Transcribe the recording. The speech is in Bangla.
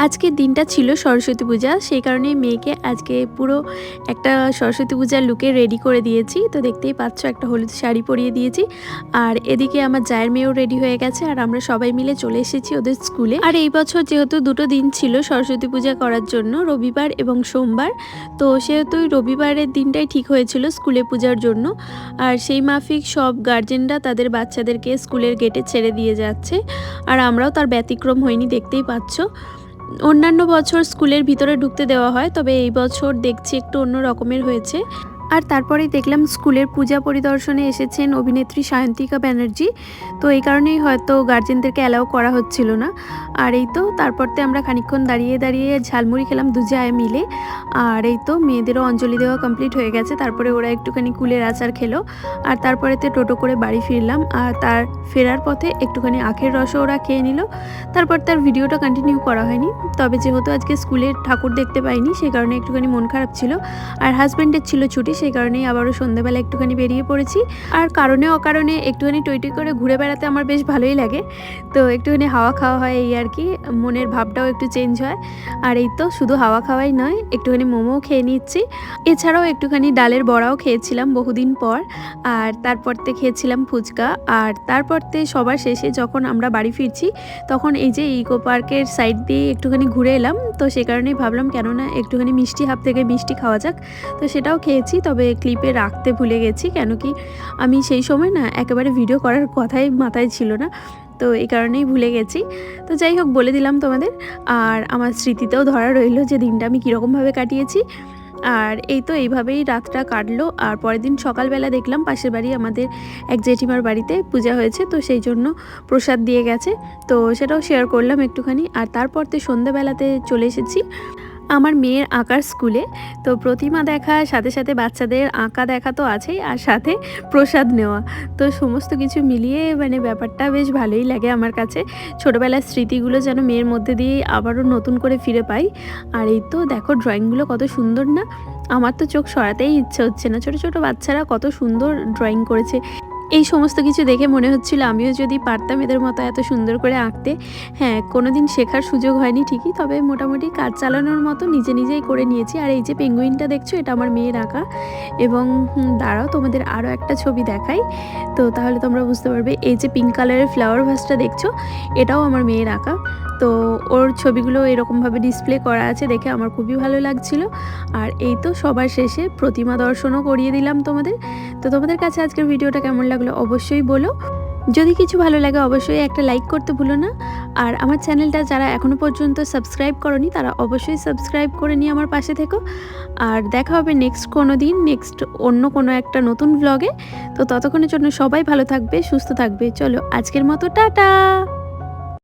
আজকের দিনটা ছিল সরস্বতী পূজা, সেই কারণে মেয়েকে আজকে পুরো একটা সরস্বতী পূজার লুকে রেডি করে দিয়েছি। তো দেখতেই পাচ্ছ একটা হলুদ শাড়ি পরিয়ে দিয়েছি। আর এদিকে আমার জায়ের মেয়েও রেডি হয়ে গেছে, আর আমরা সবাই মিলে চলে এসেছি ওদের স্কুলে। আর এই বছর যেহেতু দুটো দিন ছিল সরস্বতী পূজা করার জন্য, রবিবার এবং সোমবার, তো সেহেতু রবিবারের দিনটাই ঠিক হয়েছিল স্কুলে পূজার জন্য। আর সেই মাফিক সব গার্জেনরা তাদের বাচ্চাদেরকে স্কুলের গেটে ছেড়ে দিয়ে যাচ্ছে, আর আমরাও তার ব্যতিক্রম হয়নি, দেখতেই পাচ্ছ। অন্যান্য বছর স্কুলের ভিতরে ঢুকতে দেওয়া হয়, তবে এই বছর দেখছি একটু অন্য রকমের হয়েছে। আর তারপরেই দেখলাম স্কুলের পূজা পরিদর্শনে এসেছেন অভিনেত্রী সায়ন্তিকা ব্যানার্জি, তো এই কারণেই হয়তো গার্জেনদেরকে অ্যালাউ করা হচ্ছিল না। আর এই তো তারপরতে আমরা খানিকক্ষণ দাঁড়িয়ে দাঁড়িয়ে ঝালমুড়ি খেলাম দু জায়ে মিলে। আর এই তো মেয়েদেরও অঞ্জলি দেওয়া কমপ্লিট হয়ে গেছে, তারপরে ওরা একটুখানি কুলের আচার খেলো। আর তারপরেতে টোটো করে বাড়ি ফিরলাম, আর তার ফেরার পথে একটুখানি আখের রসও ওরা খেয়ে নিল। তারপর তার ভিডিওটা কন্টিনিউ করা হয়নি, তবে যেহেতু আজকে স্কুলের ঠাকুর দেখতে পাইনি সেই কারণে একটুখানি মন খারাপ ছিল। আর হাজব্যান্ডের ছিল ছুটি, সেই কারণেই আবারও সন্ধ্যাবেলা একটুখানি বেরিয়ে পড়েছি। আর কারণে অকারণে একটুখানি টই করে ঘুরে বেড়াতে আমার বেশ ভালোই লাগে, তো একটুখানি হাওয়া খাওয়া হয় এই আর কি, মনের ভাবটাও একটু চেঞ্জ হয়। আর এই তো শুধু হাওয়া খাওয়াই নয়, একটুখানি মোমোও খেয়ে নিচ্ছি, এছাড়াও একটুখানি ডালের বড়াও খেয়েছিলাম বহুদিন পর। আর তারপরতে খেয়েছিলাম ফুচকা। আর তারপরতে সবার শেষে যখন আমরা বাড়ি ফিরছি, তখন এই যে ইকো পার্কের সাইড দিয়ে একটুখানি ঘুরে এলাম, তো সে কারণেই ভাবলাম কেননা একটুখানি মিষ্টি হাব থেকে মিষ্টি খাওয়া যাক, তো সেটাও খেয়েছি। তবে ক্লিপে রাখতে ভুলে গেছি, কেন কি আমি সেই সময় না একেবারে ভিডিও করার কথাই মাথায় ছিল না, তো এই কারণেই ভুলে গেছি। তো যাই হোক, বলে দিলাম তোমাদের। আর আমার স্মৃতিতেও ধরা রইল যে দিনটা আমি কীরকমভাবে কাটিয়েছি। আর এই তো এইভাবেই রাতটা কাটলো। আর পরের দিন সকালবেলা দেখলাম পাশের বাড়ি আমাদের এক জেঠিমার বাড়িতে পূজা হয়েছে, তো সেই জন্য প্রসাদ দিয়ে গেছে, তো সেটাও শেয়ার করলাম একটুখানি। আর তারপর তো সন্ধ্যাবেলাতে চলে এসেছি আমার মেয়ের আঁকার স্কুলে। তো প্রতিমা দেখা, সাথে সাথে বাচ্চাদের আঁকা দেখা তো আছেই, আর সাথে প্রসাদ নেওয়া, তো সমস্ত কিছু মিলিয়ে মানে ব্যাপারটা বেশ ভালোই লাগে আমার কাছে। ছোটোবেলার স্মৃতিগুলো যেন মেয়ের মধ্যে দিয়ে আবারও নতুন করে ফিরে পাই। আর এই তো দেখো ড্রয়িংগুলো কত সুন্দর না, আমার তো চোখ সরাতেই ইচ্ছে হচ্ছে না, ছোটো ছোটো বাচ্চারা কত সুন্দর ড্রয়িং করেছে। এই সমস্ত কিছু দেখে মনে হচ্ছিল আমিও যদি পারতাম এদের মতো এত সুন্দর করে আঁকতে। হ্যাঁ, কোনো দিন শেখার সুযোগ হয়নি ঠিকই, তবে মোটামুটি কাজ চালানোর মতো নিজেই করে নিয়েছি। আর এই যে পেঙ্গুইনটা দেখছো, এটা আমার মেয়ের আঁকা। এবং দাঁড়াও তোমাদের আরও একটা ছবি দেখাই, তো তাহলে তোমরা বুঝতে পারবে। এই যে পিঙ্ক কালারের ফ্লাওয়ার ভাসটা দেখছো, এটাও আমার মেয়ের আঁকা। তো ওর ছবিগুলো এরকমভাবে ডিসপ্লে করা আছে, দেখে আমার খুবই ভালো লাগছিল। আর এই তো সবার শেষে প্রতিমা দর্শনও করিয়ে দিলাম তোমাদের। তো তোমাদের কাছে আজকের ভিডিওটা কেমন লাগলো অবশ্যই বলো। যদি কিছু ভালো লাগে অবশ্যই একটা লাইক করতে ভুলো না। আর আমার চ্যানেলটা যারা এখনও পর্যন্ত সাবস্ক্রাইব করনি, তারা অবশ্যই সাবস্ক্রাইব করে নিয়ে আমার পাশে থেকো। আর দেখা হবে নেক্সট কোনো দিন, নেক্সট অন্য কোনো একটা নতুন ব্লগে। তো ততক্ষণের জন্য সবাই ভালো থাকবে, সুস্থ থাকবে। চলো আজকের মতো টাটা।